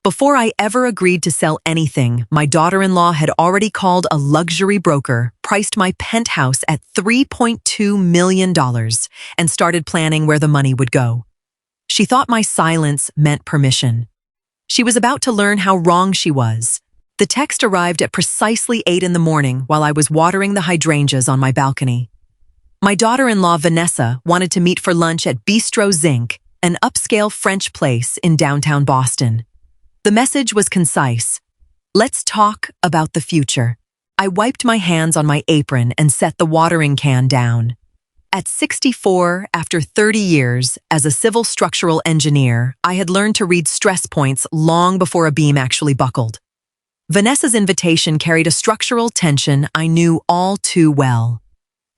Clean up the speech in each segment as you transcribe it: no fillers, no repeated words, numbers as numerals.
Before I ever agreed to sell anything, my daughter-in-law had already called a luxury broker, priced my penthouse at $3.2 million, and started planning where the money would go. She thought my silence meant permission. She was about to learn how wrong she was. The text arrived at precisely 8 in the morning while I was watering the hydrangeas on my balcony. My daughter-in-law, Vanessa, wanted to meet for lunch at Bistro Zinc, an upscale French place in downtown Boston. The message was concise. Let's talk about the future. I wiped my hands on my apron and set the watering can down. At 64, after 30 years, as a civil structural engineer, I had learned to read stress points long before a beam actually buckled. Vanessa's invitation carried a structural tension I knew all too well.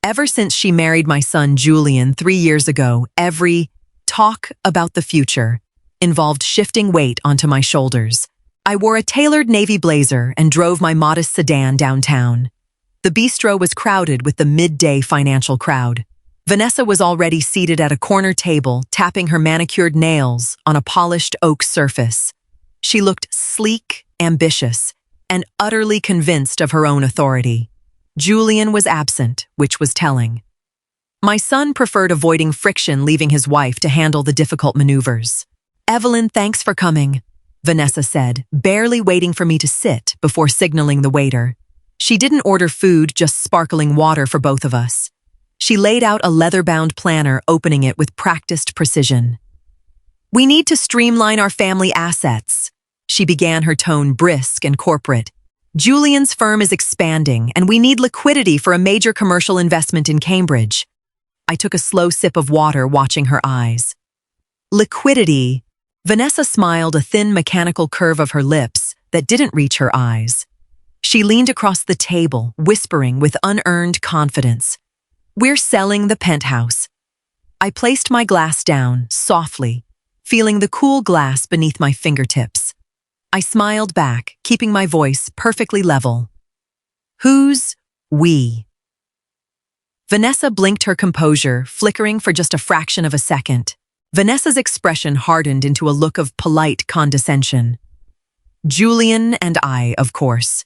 Ever since she married my son Julian 3 years ago, every talk about the future involved shifting weight onto my shoulders. I wore a tailored navy blazer and drove my modest sedan downtown. The bistro was crowded with the midday financial crowd. Vanessa was already seated at a corner table, tapping her manicured nails on a polished oak surface. She looked sleek, ambitious, and utterly convinced of her own authority. Julian was absent, which was telling. My son preferred avoiding friction, leaving his wife to handle the difficult maneuvers. "Evelyn, thanks for coming," Vanessa said, barely waiting for me to sit before signaling the waiter. She didn't order food, just sparkling water for both of us. She laid out a leather-bound planner, opening it with practiced precision. "We need to streamline our family assets." She began, her tone brisk and corporate. "Julian's firm is expanding, and we need liquidity for a major commercial investment in Cambridge." I took a slow sip of water, watching her eyes. "Liquidity." Vanessa smiled, a thin mechanical curve of her lips that didn't reach her eyes. She leaned across the table, whispering with unearned confidence, "We're selling the penthouse." I placed my glass down, softly, feeling the cool glass beneath my fingertips. I smiled back, keeping my voice perfectly level. "Who's we?" Vanessa blinked, her composure flickering for just a fraction of a second. Vanessa's expression hardened into a look of polite condescension. "Julian and I, of course.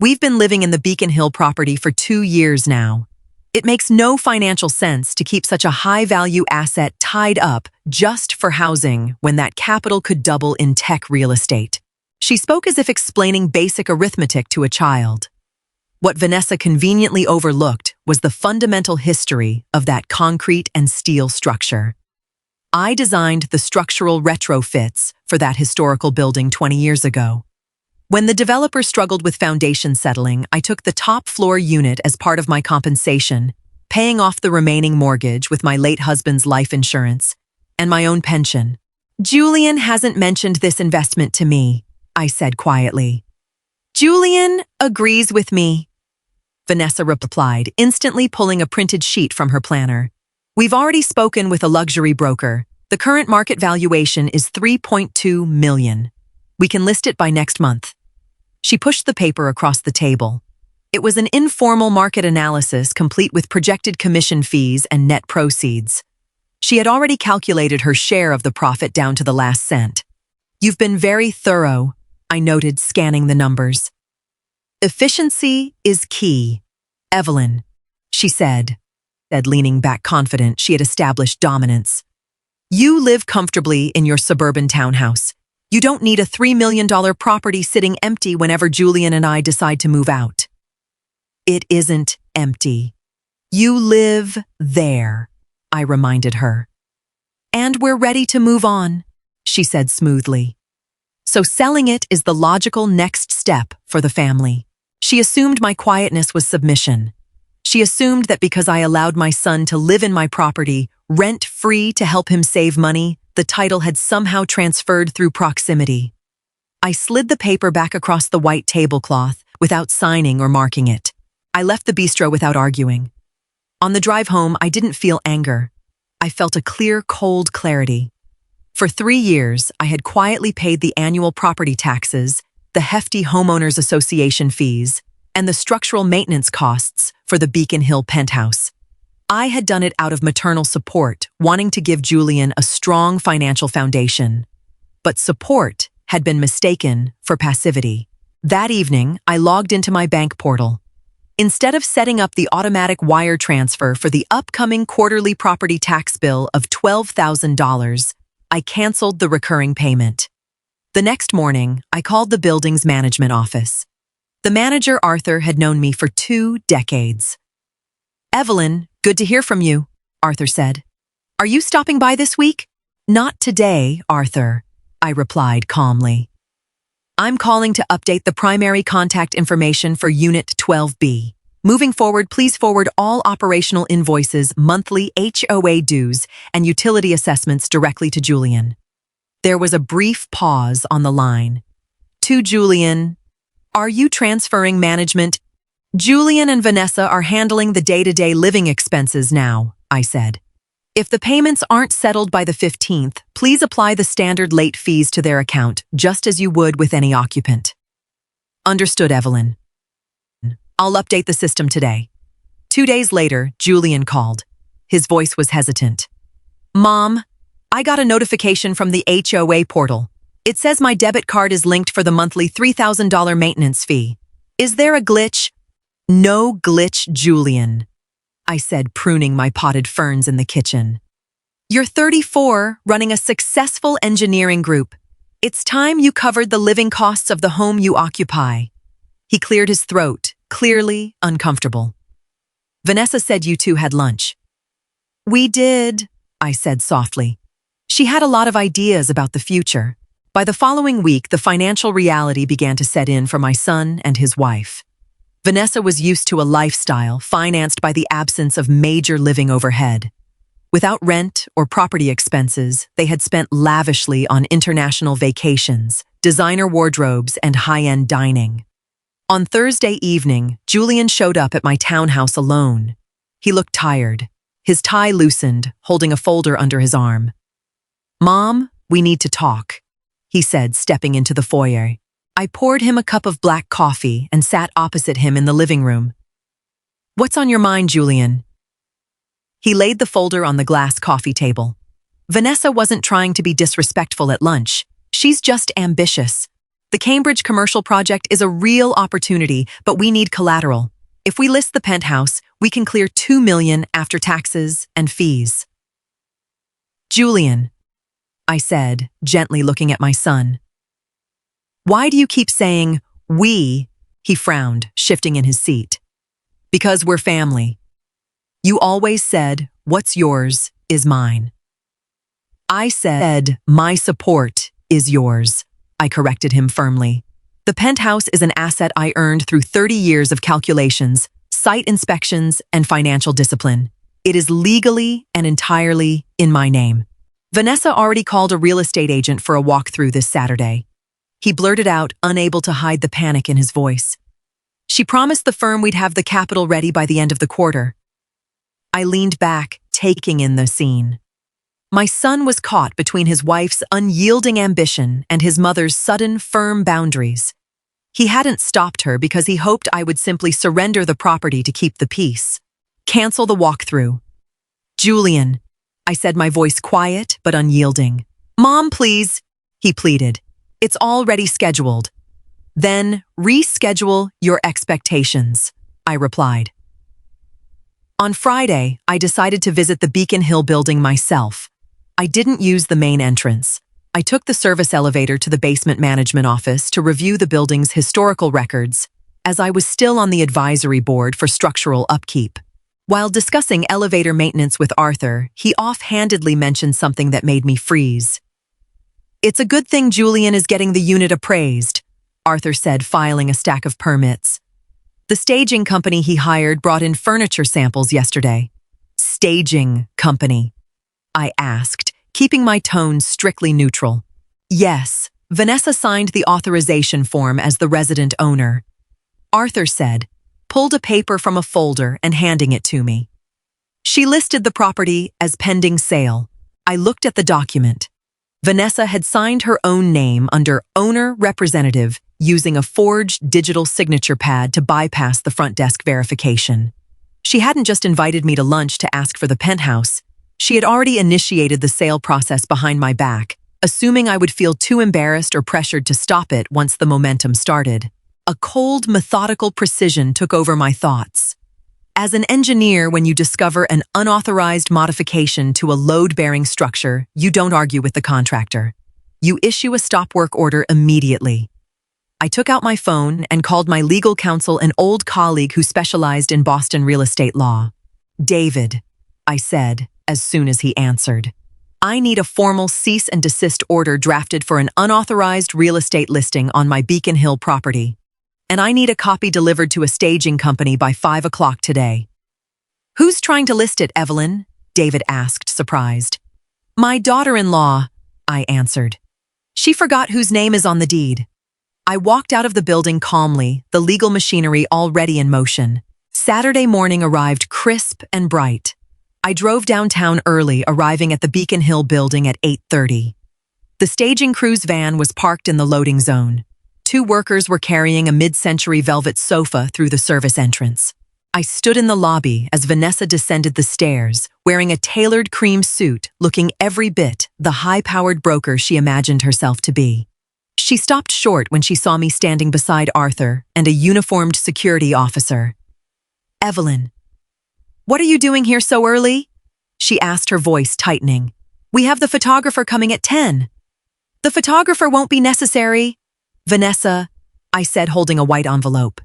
We've been living in the Beacon Hill property for 2 years now. It makes no financial sense to keep such a high-value asset tied up just for housing when that capital could double in tech real estate." She spoke as if explaining basic arithmetic to a child. What Vanessa conveniently overlooked was the fundamental history of that concrete and steel structure. I designed the structural retrofits for that historical building 20 years ago. When the developer struggled with foundation settling, I took the top-floor unit as part of my compensation, paying off the remaining mortgage with my late husband's life insurance and my own pension. "Julian hasn't mentioned this investment to me," I said quietly. "Julian agrees with me," Vanessa replied, instantly pulling a printed sheet from her planner. "We've already spoken with a luxury broker. The current market valuation is $3.2 million. We can list it by next month." She pushed the paper across the table. It was an informal market analysis, complete with projected commission fees and net proceeds. She had already calculated her share of the profit down to the last cent. "You've been very thorough," I noted, scanning the numbers. "Efficiency is key, Evelyn," she said, leaning back confident she had established dominance. "You live comfortably in your suburban townhouse. You don't need a $3 million property sitting empty whenever Julian and I decide to move out." "It isn't empty. You live there," I reminded her. "And we're ready to move on," she said smoothly. "So selling it is the logical next step for the family." She assumed my quietness was submission. She assumed that because I allowed my son to live in my property, rent-free, to help him save money, the title had somehow transferred through proximity. I slid the paper back across the white tablecloth without signing or marking it. I left the bistro without arguing. On the drive home, I didn't feel anger. I felt a clear, cold clarity. For 3 years, I had quietly paid the annual property taxes, the hefty homeowners association fees, and the structural maintenance costs for the Beacon Hill penthouse. I had done it out of maternal support, wanting to give Julian a strong financial foundation. But support had been mistaken for passivity. That evening, I logged into my bank portal. Instead of setting up the automatic wire transfer for the upcoming quarterly property tax bill of $12,000, I canceled the recurring payment. The next morning, I called the building's management office. The manager, Arthur, had known me for 2 decades. "Evelyn, good to hear from you," Arthur said. "Are you stopping by this week?" "Not today, Arthur," I replied calmly. "I'm calling to update the primary contact information for Unit 12B. Moving forward, please forward all operational invoices, monthly HOA dues, and utility assessments directly to Julian." There was a brief pause on the line. "To Julian, are you transferring management?" "Julian and Vanessa are handling the day-to-day living expenses now," I said. "If the payments aren't settled by the 15th, please apply the standard late fees to their account, just as you would with any occupant." "Understood, Evelyn. I'll update the system today." 2 days later, Julian called. His voice was hesitant. "Mom, I got a notification from the HOA portal. It says my debit card is linked for the monthly $3,000 maintenance fee. Is there a glitch?" "No glitch, Julian," I said, pruning my potted ferns in the kitchen. "You're 34, running a successful engineering group. It's time you covered the living costs of the home you occupy." He cleared his throat, clearly uncomfortable. "Vanessa said you two had lunch." "We did," I said softly. She had a lot of ideas about the future. By the following week, the financial reality began to set in for my son and his wife. Vanessa was used to a lifestyle financed by the absence of major living overhead. Without rent or property expenses, they had spent lavishly on international vacations, designer wardrobes, and high-end dining. On Thursday evening, Julian showed up at my townhouse alone. He looked tired, his tie loosened, holding a folder under his arm. "Mom, we need to talk," he said, stepping into the foyer. I poured him a cup of black coffee and sat opposite him in the living room. "What's on your mind, Julian?" He laid the folder on the glass coffee table. "Vanessa wasn't trying to be disrespectful at lunch. She's just ambitious. The Cambridge commercial project is a real opportunity, but we need collateral. If we list the penthouse, we can clear $2 million after taxes and fees." "Julian," I said, gently looking at my son. "Why do you keep saying, 'we'?" He frowned, shifting in his seat. "Because we're family. You always said, 'What's yours is mine.'" "I said, 'My support is yours,'" I corrected him firmly. "The penthouse is an asset I earned through 30 years of calculations, site inspections, and financial discipline. It is legally and entirely in my name." Vanessa already called a real estate agent for a walkthrough this Saturday. He blurted out, unable to hide the panic in his voice. "She promised the firm we'd have the capital ready by the end of the quarter." I leaned back, taking in the scene. My son was caught between his wife's unyielding ambition and his mother's sudden, firm boundaries. He hadn't stopped her because he hoped I would simply surrender the property to keep the peace. "Cancel the walkthrough." "Julian," I said, my voice quiet but unyielding. "Mom, please," he pleaded. "It's already scheduled." "Then reschedule your expectations," I replied. On Friday, I decided to visit the Beacon Hill building myself. I didn't use the main entrance. I took the service elevator to the basement management office to review the building's historical records, as I was still on the advisory board for structural upkeep. While discussing elevator maintenance with Arthur, he offhandedly mentioned something that made me freeze. "It's a good thing Julian is getting the unit appraised," Arthur said, filing a stack of permits. "The staging company he hired brought in furniture samples yesterday." "Staging company?" I asked, keeping my tone strictly neutral. "Yes, Vanessa signed the authorization form as the resident owner," Arthur said, pulled a paper from a folder and handing it to me. "She listed the property as pending sale." I looked at the document. Vanessa had signed her own name under owner representative using a forged digital signature pad to bypass the front desk verification. She hadn't just invited me to lunch to ask for the penthouse. She had already initiated the sale process behind my back, assuming I would feel too embarrassed or pressured to stop it once the momentum started. A cold, methodical precision took over my thoughts. As an engineer, when you discover an unauthorized modification to a load-bearing structure, you don't argue with the contractor. You issue a stop work order immediately. I took out my phone and called my legal counsel, an old colleague who specialized in Boston real estate law. "David," I said, as soon as he answered. "I need a formal cease and desist order drafted for an unauthorized real estate listing on my Beacon Hill property. And I need a copy delivered to a staging company by 5 o'clock today." "Who's trying to list it, Evelyn?" David asked, surprised. "My daughter-in-law," I answered. "She forgot whose name is on the deed." I walked out of the building calmly, the legal machinery already in motion. Saturday morning arrived crisp and bright. I drove downtown early, arriving at the Beacon Hill building at 8:30. The staging crew's van was parked in the loading zone. 2 workers were carrying a mid-century velvet sofa through the service entrance. I stood in the lobby as Vanessa descended the stairs, wearing a tailored cream suit, looking every bit the high-powered broker she imagined herself to be. She stopped short when she saw me standing beside Arthur and a uniformed security officer. "Evelyn, what are you doing here so early?" she asked, her voice tightening. "We have the photographer coming at 10. "The photographer won't be necessary, Vanessa," I said, holding a white envelope.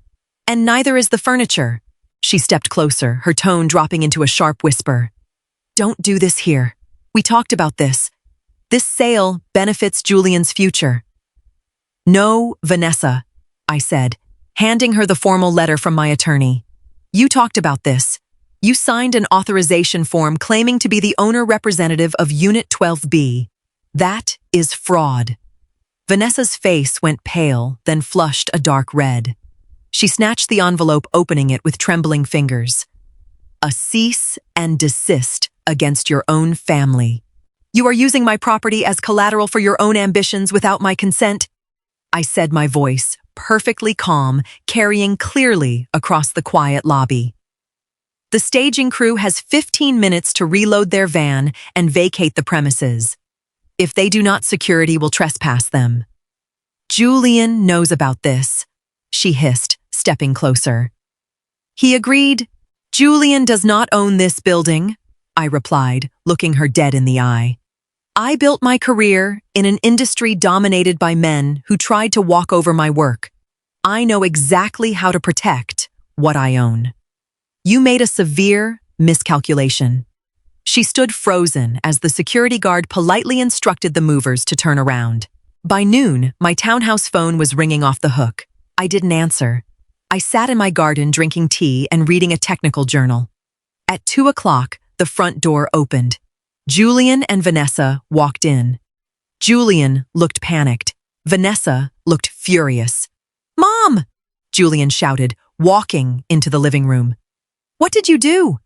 "And neither is the furniture." She stepped closer, her tone dropping into a sharp whisper. "Don't do this here. We talked about this. This sale benefits Julian's future." "No, Vanessa," I said, handing her the formal letter from my attorney. "You talked about this. You signed an authorization form claiming to be the owner representative of Unit 12B. That is fraud." Vanessa's face went pale, then flushed a dark red. She snatched the envelope, opening it with trembling fingers. "A cease and desist against your own family. You are using my property as collateral for your own ambitions without my consent," I said, my voice perfectly calm, carrying clearly across the quiet lobby. "The staging crew has 15 minutes to reload their van and vacate the premises. If they do not, security will trespass them." "Julian knows about this," she hissed, stepping closer. "He agreed. Julian does not own this building," I replied, looking her dead in the eye. "I built my career in an industry dominated by men who tried to walk over my work. I know exactly how to protect what I own. You made a severe miscalculation." She stood frozen as the security guard politely instructed the movers to turn around. By noon, my townhouse phone was ringing off the hook. I didn't answer. I sat in my garden drinking tea and reading a technical journal. At 2 o'clock, the front door opened. Julian and Vanessa walked in. Julian looked panicked. Vanessa looked furious. "Mom!" Julian shouted, walking into the living room. "What did you do?"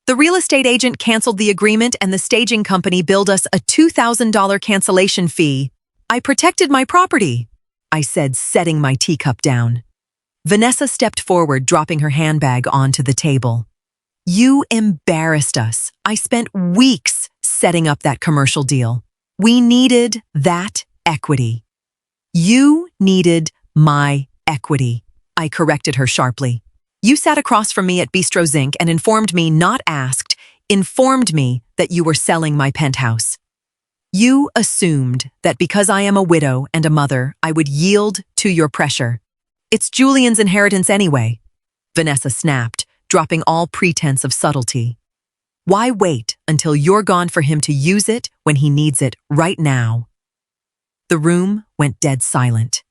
"The real estate agent canceled the agreement and the staging company billed us a $2,000 cancellation fee. I protected my property," I said, setting my teacup down. Vanessa stepped forward, dropping her handbag onto the table. "You embarrassed us. I spent weeks setting up that commercial deal. We needed that equity." "You needed my equity," I corrected her sharply. "You sat across from me at Bistro Zinc and informed me, not asked, informed me that you were selling my penthouse. You assumed that because I am a widow and a mother, I would yield to your pressure. It's Julian's inheritance anyway," Vanessa snapped, dropping all pretense of subtlety. "Why wait until you're gone for him to use it when he needs it right now?" The room went dead silent.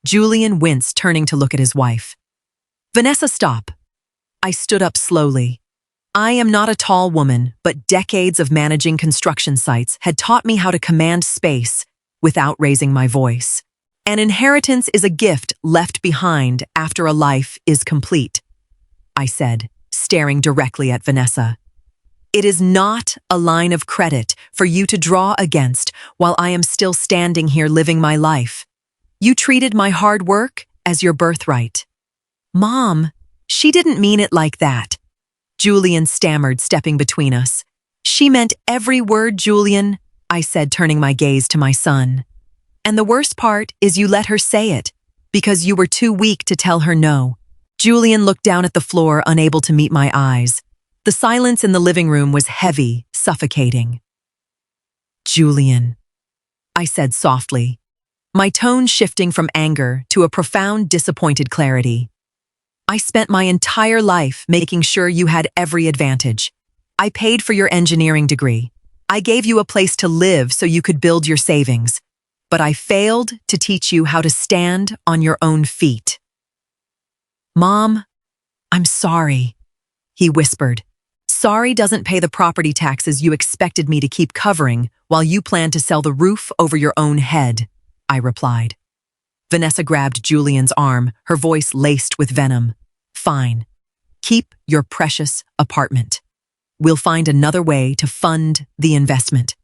Julian winced, turning to look at his wife. "Vanessa, stop." I stood up slowly. I am not a tall woman, but decades of managing construction sites had taught me how to command space without raising my voice. An inheritance is a gift left behind after a life is complete, I said, staring directly at Vanessa. It is not a line of credit for you to draw against while I am still standing here living my life. You treated my hard work as your birthright. Mom, she didn't mean it like that. Julian stammered, stepping between us. She meant every word, Julian, I said, turning my gaze to my son. And the worst part is you let her say it, because you were too weak to tell her no. Julian looked down at the floor, unable to meet my eyes. The silence in the living room was heavy, suffocating. Julian, I said softly, my tone shifting from anger to a profound, disappointed clarity. I spent my entire life making sure you had every advantage. I paid for your engineering degree. I gave you a place to live so you could build your savings. But I failed to teach you how to stand on your own feet. Mom, I'm sorry, he whispered. Sorry doesn't pay the property taxes you expected me to keep covering while you plan to sell the roof over your own head, I replied. Vanessa grabbed Julian's arm, her voice laced with venom. Fine. Keep your precious apartment. We'll find another way to fund the investment.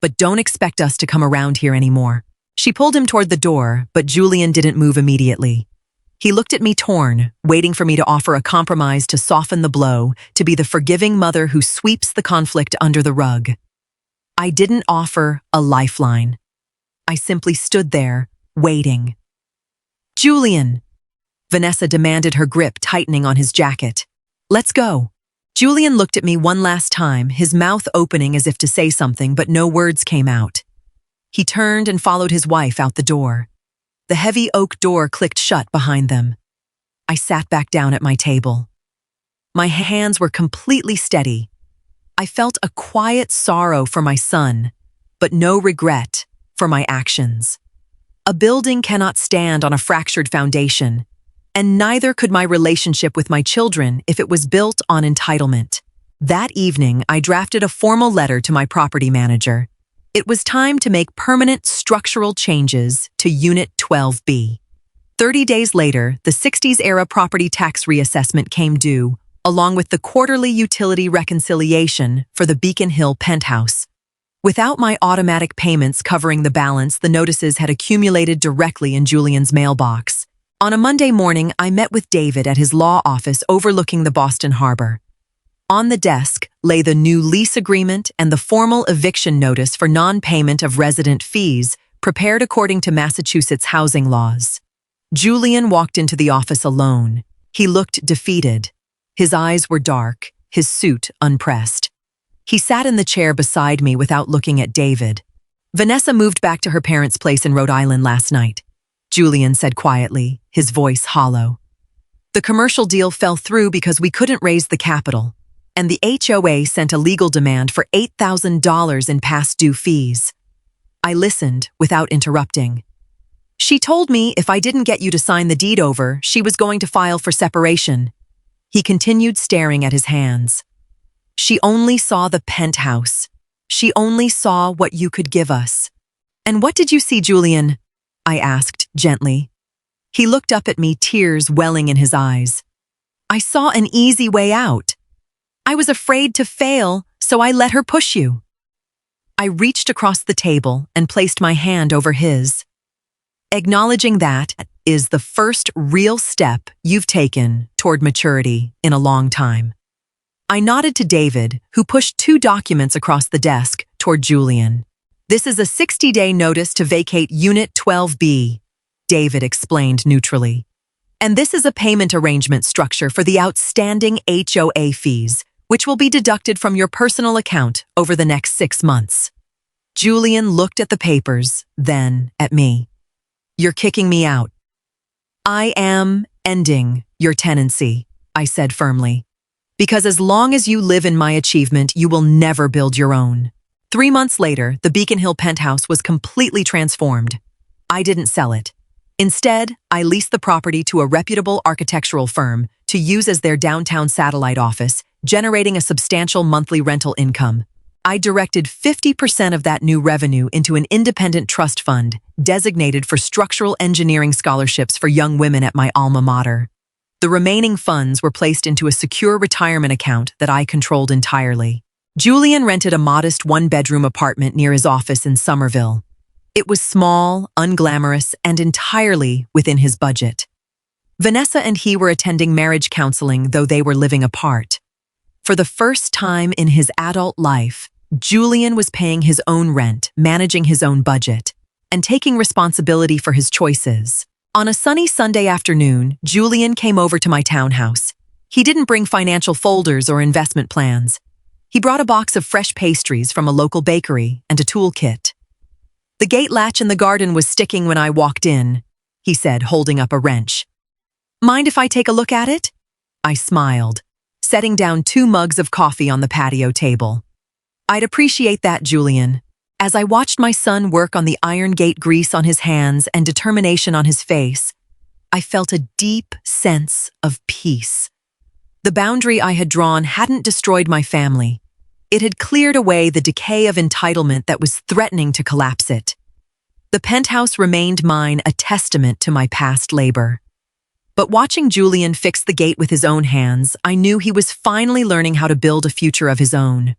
But don't expect us to come around here anymore. She pulled him toward the door, but Julian didn't move immediately. He looked at me torn, waiting for me to offer a compromise to soften the blow, to be the forgiving mother who sweeps the conflict under the rug. I didn't offer a lifeline. I simply stood there, waiting. Julian! Vanessa demanded, her grip tightening on his jacket. Let's go. Julian looked at me one last time, his mouth opening as if to say something, but no words came out. He turned and followed his wife out the door. The heavy oak door clicked shut behind them. I sat back down at my table. My hands were completely steady. I felt a quiet sorrow for my son, but no regret for my actions. A building cannot stand on a fractured foundation, and neither could my relationship with my children if it was built on entitlement. That evening, I drafted a formal letter to my property manager. It was time to make permanent structural changes to Unit 12B. 30 days later, the 60s-era property tax reassessment came due, along with the quarterly utility reconciliation for the Beacon Hill penthouse. Without my automatic payments covering the balance, the notices had accumulated directly in Julian's mailbox. On a Monday morning, I met with David at his law office overlooking the Boston Harbor. On the desk lay the new lease agreement and the formal eviction notice for non-payment of resident fees, prepared according to Massachusetts housing laws. Julian walked into the office alone. He looked defeated. His eyes were dark, his suit unpressed. He sat in the chair beside me without looking at David. Vanessa moved back to her parents' place in Rhode Island last night, Julian said quietly, his voice hollow. The commercial deal fell through because we couldn't raise the capital, and the HOA sent a legal demand for $8,000 in past due fees. I listened without interrupting. She told me if I didn't get you to sign the deed over, she was going to file for separation. He continued staring at his hands. She only saw the penthouse. She only saw what you could give us. And what did you see, Julian? I asked gently. He looked up at me, tears welling in his eyes. I saw an easy way out. I was afraid to fail, so I let her push you. I reached across the table and placed my hand over his. Acknowledging that is the first real step you've taken toward maturity in a long time. I nodded to David, who pushed 2 documents across the desk toward Julian. This is a 60-day notice to vacate Unit 12B, David explained neutrally. And this is a payment arrangement structure for the outstanding HOA fees, which will be deducted from your personal account over the next 6 months. Julian looked at the papers, then at me. You're kicking me out. I am ending your tenancy, I said firmly. Because as long as you live in my achievement, you will never build your own. 3 months later, the Beacon Hill penthouse was completely transformed. I didn't sell it. Instead, I leased the property to a reputable architectural firm to use as their downtown satellite office, generating a substantial monthly rental income. I directed 50% of that new revenue into an independent trust fund designated for structural engineering scholarships for young women at my alma mater. The remaining funds were placed into a secure retirement account that I controlled entirely. Julian rented a modest 1-bedroom apartment near his office in Somerville. It was small, unglamorous, and entirely within his budget. Vanessa and he were attending marriage counseling, though they were living apart. For the first time in his adult life, Julian was paying his own rent, managing his own budget, and taking responsibility for his choices. On a sunny Sunday afternoon, Julian came over to my townhouse. He didn't bring financial folders or investment plans. He brought a box of fresh pastries from a local bakery and a toolkit. The gate latch in the garden was sticking when I walked in, he said, holding up a wrench. Mind if I take a look at it? I smiled, setting down 2 mugs of coffee on the patio table. I'd appreciate that, Julian. As I watched my son work on the iron gate grease on his hands and determination on his face, I felt a deep sense of peace. The boundary I had drawn hadn't destroyed my family. It had cleared away the decay of entitlement that was threatening to collapse it. The penthouse remained mine, a testament to my past labor. But watching Julian fix the gate with his own hands, I knew he was finally learning how to build a future of his own.